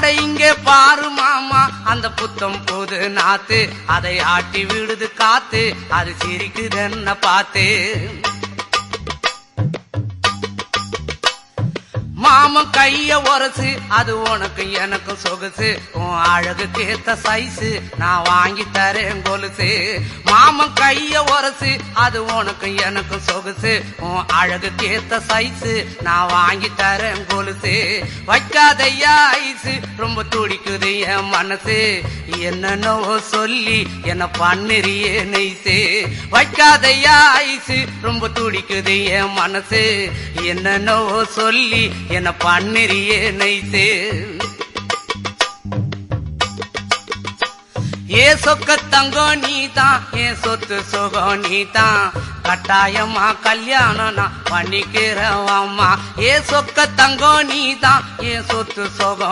அட இங்கே பாரு மாமா அந்த புத்தம் போது நாத்து அதை ஆட்டி விடுது காத்து அது சிரிக்குதுன்னு பார்த்து மாமன் கைய உரசு அது உனக்கு எனக்கு சொகுசு உன் அழகுக்கு ஏத்த சைஸு நான் வாங்கி தரேன் கொலுசு மாமன் கைய உரசு அது உனக்கு எனக்கு சொகுசு உன் அழகுக்கு ஏத்த சைஸு நான் வாங்கி தரேன் கொலுசு வைக்காதையா ஐசு ரொம்ப துடிக்குது என் மனசு என்னன்னோ சொல்லி என்ன பண்ணுறியே நெய்சு வைக்காதையா ஐசு ரொம்ப துடிக்குது என் மனசு என்னன்னோ சொல்லி என்ன பண்ணுறியே நைசே ஏ சொக்க தங்கம் நீதான் என் சொத்து சுகம் நீதான் கட்டாயமா கல்யாணம் நான் பண்ணிக்கிறவாமா ஏ சொக்க தங்கம் நீதான் என் சொத்து சுகம்